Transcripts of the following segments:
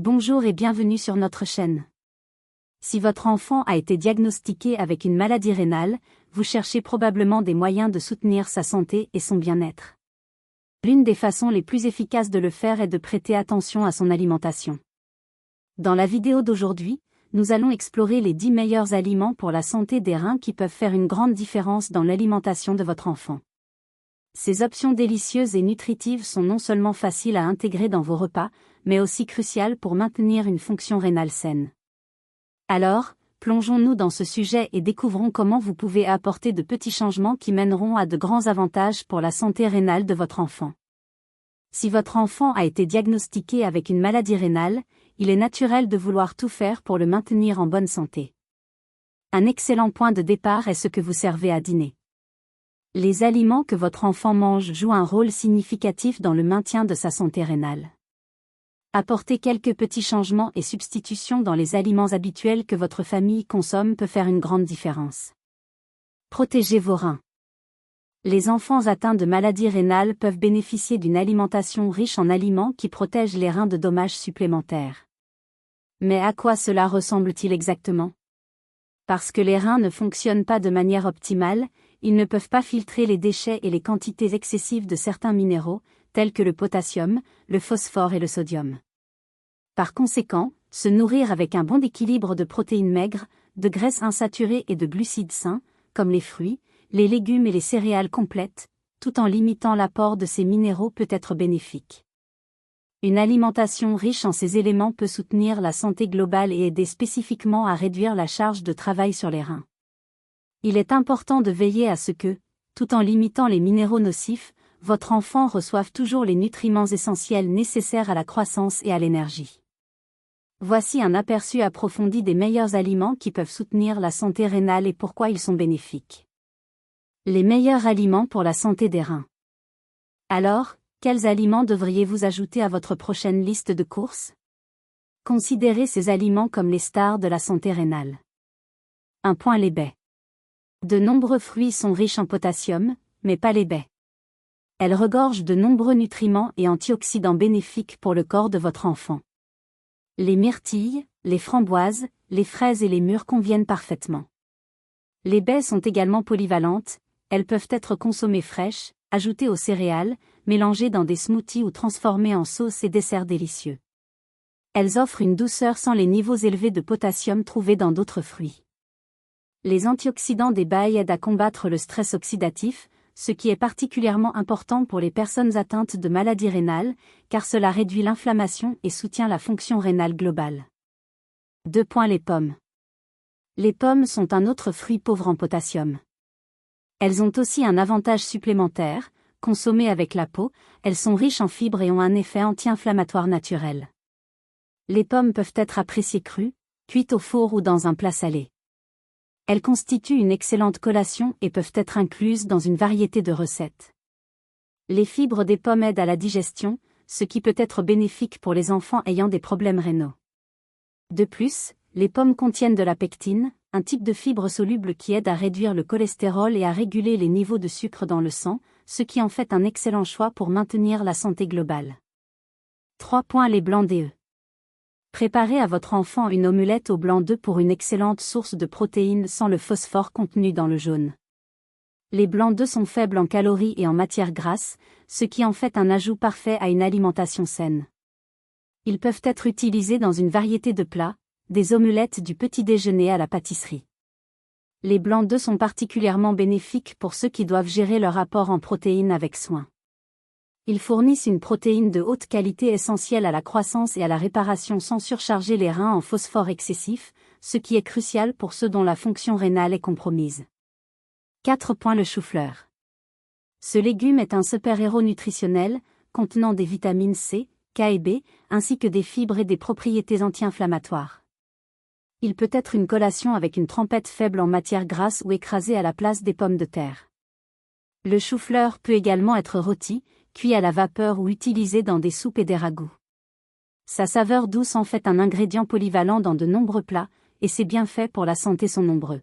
Bonjour et bienvenue sur notre chaîne. Si votre enfant a été diagnostiqué avec une maladie rénale, vous cherchez probablement des moyens de soutenir sa santé et son bien-être. L'une des façons les plus efficaces de le faire est de prêter attention à son alimentation. Dans la vidéo d'aujourd'hui, nous allons explorer les 10 meilleurs aliments pour la santé des reins qui peuvent faire une grande différence dans l'alimentation de votre enfant. Ces options délicieuses et nutritives sont non seulement faciles à intégrer dans vos repas, mais aussi cruciales pour maintenir une fonction rénale saine. Alors, plongeons-nous dans ce sujet et découvrons comment vous pouvez apporter de petits changements qui mèneront à de grands avantages pour la santé rénale de votre enfant. Si votre enfant a été diagnostiqué avec une maladie rénale, il est naturel de vouloir tout faire pour le maintenir en bonne santé. Un excellent point de départ est ce que vous servez à dîner. Les aliments que votre enfant mange jouent un rôle significatif dans le maintien de sa santé rénale. Apporter quelques petits changements et substitutions dans les aliments habituels que votre famille consomme peut faire une grande différence. Protégez vos reins. Les enfants atteints de maladies rénales peuvent bénéficier d'une alimentation riche en aliments qui protègent les reins de dommages supplémentaires. Mais à quoi cela ressemble-t-il exactement ? Parce que les reins ne fonctionnent pas de manière optimale, ils ne peuvent pas filtrer les déchets et les quantités excessives de certains minéraux, tels que le potassium, le phosphore et le sodium. Par conséquent, se nourrir avec un bon équilibre de protéines maigres, de graisses insaturées et de glucides sains, comme les fruits, les légumes et les céréales complètes, tout en limitant l'apport de ces minéraux peut être bénéfique. Une alimentation riche en ces éléments peut soutenir la santé globale et aider spécifiquement à réduire la charge de travail sur les reins. Il est important de veiller à ce que, tout en limitant les minéraux nocifs, votre enfant reçoive toujours les nutriments essentiels nécessaires à la croissance et à l'énergie. Voici un aperçu approfondi des meilleurs aliments qui peuvent soutenir la santé rénale et pourquoi ils sont bénéfiques. Les meilleurs aliments pour la santé des reins. Alors, quels aliments devriez-vous ajouter à votre prochaine liste de courses ? Considérez ces aliments comme les stars de la santé rénale. 1. Les baies. De nombreux fruits sont riches en potassium, mais pas les baies. Elles regorgent de nombreux nutriments et antioxydants bénéfiques pour le corps de votre enfant. Les myrtilles, les framboises, les fraises et les mûres conviennent parfaitement. Les baies sont également polyvalentes, elles peuvent être consommées fraîches, ajoutées aux céréales, mélangées dans des smoothies ou transformées en sauces et desserts délicieux. Elles offrent une douceur sans les niveaux élevés de potassium trouvés dans d'autres fruits. Les antioxydants des baies aident à combattre le stress oxydatif, ce qui est particulièrement important pour les personnes atteintes de maladies rénales, car cela réduit l'inflammation et soutient la fonction rénale globale. 2. Les pommes. Les pommes sont un autre fruit pauvre en potassium. Elles ont aussi un avantage supplémentaire, consommées avec la peau, elles sont riches en fibres et ont un effet anti-inflammatoire naturel. Les pommes peuvent être appréciées crues, cuites au four ou dans un plat salé. Elles constituent une excellente collation et peuvent être incluses dans une variété de recettes. Les fibres des pommes aident à la digestion, ce qui peut être bénéfique pour les enfants ayant des problèmes rénaux. De plus, les pommes contiennent de la pectine, un type de fibre soluble qui aide à réduire le cholestérol et à réguler les niveaux de sucre dans le sang, ce qui en fait un excellent choix pour maintenir la santé globale. 3. Les blancs d'œufs. Préparez à votre enfant une omelette au blanc d'œuf pour une excellente source de protéines sans le phosphore contenu dans le jaune. Les blancs d'œufs sont faibles en calories et en matières grasses, ce qui en fait un ajout parfait à une alimentation saine. Ils peuvent être utilisés dans une variété de plats, des omelettes du petit déjeuner à la pâtisserie. Les blancs d'œufs sont particulièrement bénéfiques pour ceux qui doivent gérer leur apport en protéines avec soin. Ils fournissent une protéine de haute qualité essentielle à la croissance et à la réparation sans surcharger les reins en phosphore excessif, ce qui est crucial pour ceux dont la fonction rénale est compromise. 4. Le chou-fleur. Ce légume est un super-héros nutritionnel, contenant des vitamines C, K et B, ainsi que des fibres et des propriétés anti-inflammatoires. Il peut être une collation avec une trempette faible en matière grasse ou écrasé à la place des pommes de terre. Le chou-fleur peut également être rôti, cuit à la vapeur ou utilisé dans des soupes et des ragoûts. Sa saveur douce en fait un ingrédient polyvalent dans de nombreux plats, et ses bienfaits pour la santé sont nombreux.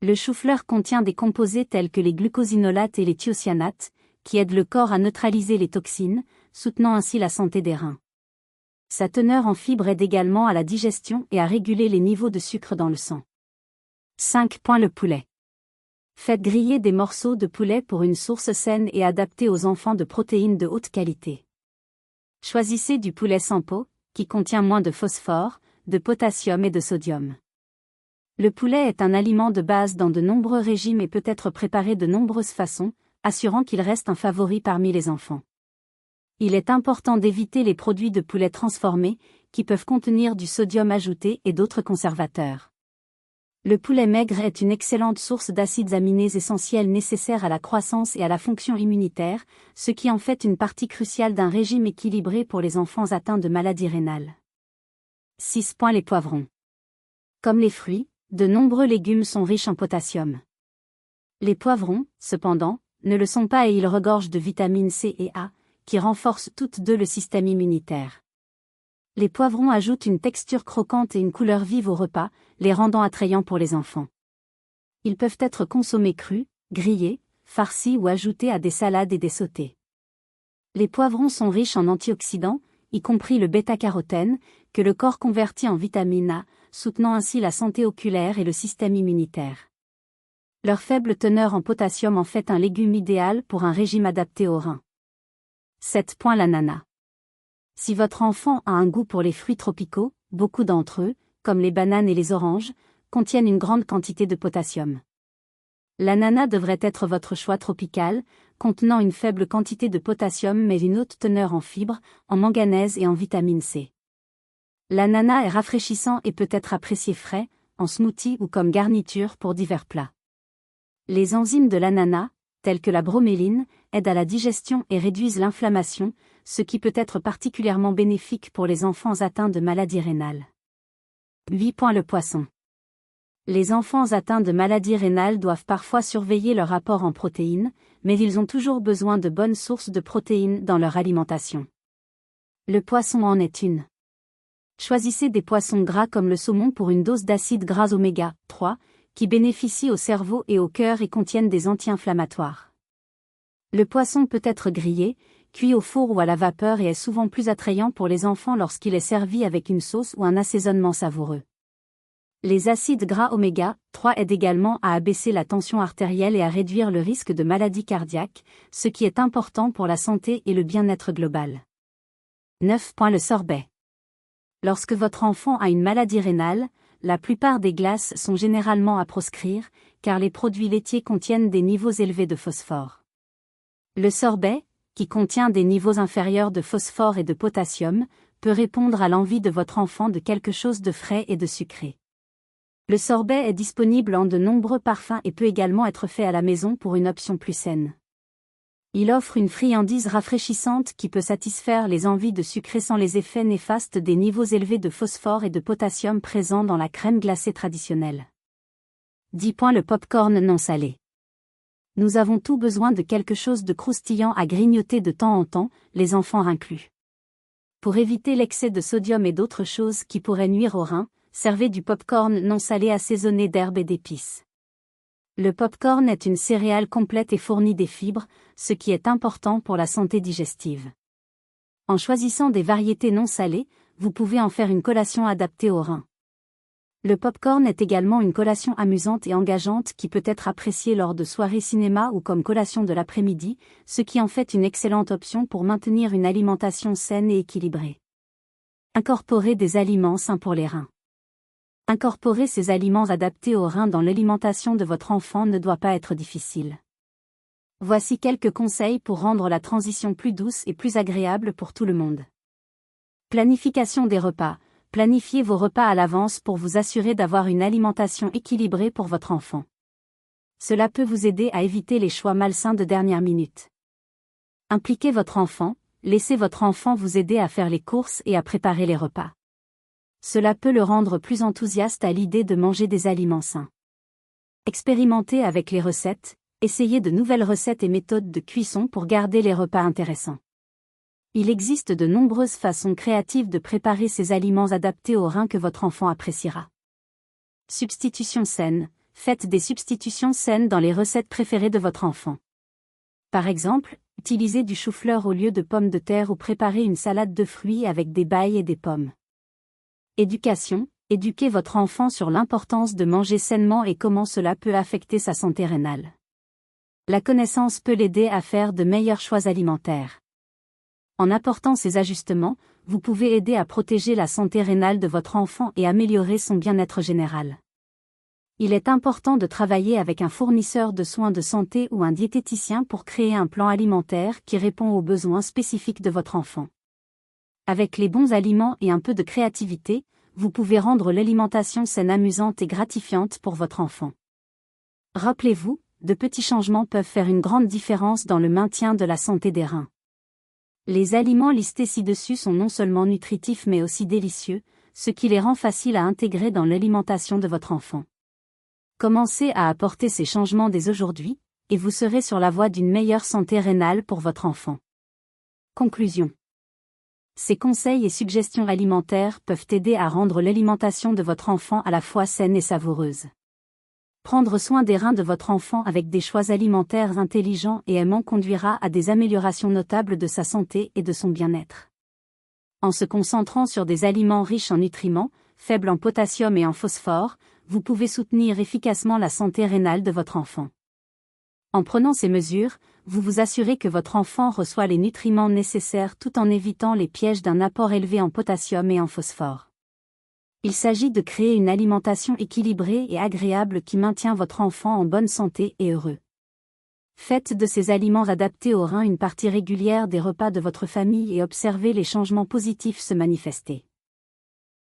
Le chou-fleur contient des composés tels que les glucosinolates et les thiocyanates, qui aident le corps à neutraliser les toxines, soutenant ainsi la santé des reins. Sa teneur en fibres aide également à la digestion et à réguler les niveaux de sucre dans le sang. 5. Le poulet. Faites griller des morceaux de poulet pour une source saine et adaptée aux enfants de protéines de haute qualité. Choisissez du poulet sans peau, qui contient moins de phosphore, de potassium et de sodium. Le poulet est un aliment de base dans de nombreux régimes et peut être préparé de nombreuses façons, assurant qu'il reste un favori parmi les enfants. Il est important d'éviter les produits de poulet transformés, qui peuvent contenir du sodium ajouté et d'autres conservateurs. Le poulet maigre est une excellente source d'acides aminés essentiels nécessaires à la croissance et à la fonction immunitaire, ce qui en fait une partie cruciale d'un régime équilibré pour les enfants atteints de maladies rénales. 6. Les poivrons. Comme les fruits, de nombreux légumes sont riches en potassium. Les poivrons, cependant, ne le sont pas et ils regorgent de vitamines C et A, qui renforcent toutes deux le système immunitaire. Les poivrons ajoutent une texture croquante et une couleur vive au repas, les rendant attrayants pour les enfants. Ils peuvent être consommés crus, grillés, farcis ou ajoutés à des salades et des sautés. Les poivrons sont riches en antioxydants, y compris le bêta-carotène, que le corps convertit en vitamine A, soutenant ainsi la santé oculaire et le système immunitaire. Leur faible teneur en potassium en fait un légume idéal pour un régime adapté aux reins. 7. L'ananas. Si votre enfant a un goût pour les fruits tropicaux, beaucoup d'entre eux, comme les bananes et les oranges, contiennent une grande quantité de potassium. L'ananas devrait être votre choix tropical, contenant une faible quantité de potassium mais une haute teneur en fibres, en manganèse et en vitamine C. L'ananas est rafraîchissant et peut être apprécié frais, en smoothie ou comme garniture pour divers plats. Les enzymes de l'ananas, telles que la broméline, aident à la digestion et réduisent l'inflammation, ce qui peut être particulièrement bénéfique pour les enfants atteints de maladies rénales. 8. Le poisson. Les enfants atteints de maladies rénales doivent parfois surveiller leur apport en protéines, mais ils ont toujours besoin de bonnes sources de protéines dans leur alimentation. Le poisson en est une. Choisissez des poissons gras comme le saumon pour une dose d'acides gras oméga 3, qui bénéficient au cerveau et au cœur et contiennent des anti-inflammatoires. Le poisson peut être grillé, cuit au four ou à la vapeur et est souvent plus attrayant pour les enfants lorsqu'il est servi avec une sauce ou un assaisonnement savoureux. Les acides gras oméga 3 aident également à abaisser la tension artérielle et à réduire le risque de maladies cardiaques, ce qui est important pour la santé et le bien-être global. 9. Le sorbet. Lorsque votre enfant a une maladie rénale, la plupart des glaces sont généralement à proscrire, car les produits laitiers contiennent des niveaux élevés de phosphore. Le sorbet, qui contient des niveaux inférieurs de phosphore et de potassium, peut répondre à l'envie de votre enfant de quelque chose de frais et de sucré. Le sorbet est disponible en de nombreux parfums et peut également être fait à la maison pour une option plus saine. Il offre une friandise rafraîchissante qui peut satisfaire les envies de sucré sans les effets néfastes des niveaux élevés de phosphore et de potassium présents dans la crème glacée traditionnelle. 10. Le pop-corn non salé. Nous avons tous besoin de quelque chose de croustillant à grignoter de temps en temps, les enfants inclus. Pour éviter l'excès de sodium et d'autres choses qui pourraient nuire aux reins, servez du pop-corn non salé assaisonné d'herbes et d'épices. Le pop-corn est une céréale complète et fournit des fibres, ce qui est important pour la santé digestive. En choisissant des variétés non salées, vous pouvez en faire une collation adaptée aux reins. Le pop-corn est également une collation amusante et engageante qui peut être appréciée lors de soirées cinéma ou comme collation de l'après-midi, ce qui en fait une excellente option pour maintenir une alimentation saine et équilibrée. Incorporez des aliments sains pour les reins. Incorporer ces aliments adaptés aux reins dans l'alimentation de votre enfant ne doit pas être difficile. Voici quelques conseils pour rendre la transition plus douce et plus agréable pour tout le monde. Planification des repas. Planifiez vos repas à l'avance pour vous assurer d'avoir une alimentation équilibrée pour votre enfant. Cela peut vous aider à éviter les choix malsains de dernière minute. Impliquez votre enfant, laissez votre enfant vous aider à faire les courses et à préparer les repas. Cela peut le rendre plus enthousiaste à l'idée de manger des aliments sains. Expérimentez avec les recettes, essayez de nouvelles recettes et méthodes de cuisson pour garder les repas intéressants. Il existe de nombreuses façons créatives de préparer ces aliments adaptés aux reins que votre enfant appréciera. Substitution saine. Faites des substitutions saines dans les recettes préférées de votre enfant. Par exemple, Utilisez du chou-fleur au lieu de pommes de terre ou préparez une salade de fruits avec des bailles et des pommes. Éducation. Éduquez votre enfant sur l'importance de manger sainement et comment cela peut affecter sa santé rénale. La connaissance peut l'aider à faire de meilleurs choix alimentaires. En apportant ces ajustements, vous pouvez aider à protéger la santé rénale de votre enfant et améliorer son bien-être général. Il est important de travailler avec un fournisseur de soins de santé ou un diététicien pour créer un plan alimentaire qui répond aux besoins spécifiques de votre enfant. Avec les bons aliments et un peu de créativité, vous pouvez rendre l'alimentation saine, amusante et gratifiante pour votre enfant. Rappelez-vous, de petits changements peuvent faire une grande différence dans le maintien de la santé des reins. Les aliments listés ci-dessus sont non seulement nutritifs mais aussi délicieux, ce qui les rend faciles à intégrer dans l'alimentation de votre enfant. Commencez à apporter ces changements dès aujourd'hui, et vous serez sur la voie d'une meilleure santé rénale pour votre enfant. Conclusion. Ces conseils et suggestions alimentaires peuvent aider à rendre l'alimentation de votre enfant à la fois saine et savoureuse. Prendre soin des reins de votre enfant avec des choix alimentaires intelligents et aimants conduira à des améliorations notables de sa santé et de son bien-être. En se concentrant sur des aliments riches en nutriments, faibles en potassium et en phosphore, vous pouvez soutenir efficacement la santé rénale de votre enfant. En prenant ces mesures, vous vous assurez que votre enfant reçoit les nutriments nécessaires tout en évitant les pièges d'un apport élevé en potassium et en phosphore. Il s'agit de créer une alimentation équilibrée et agréable qui maintient votre enfant en bonne santé et heureux. Faites de ces aliments adaptés aux reins une partie régulière des repas de votre famille et observez les changements positifs se manifester.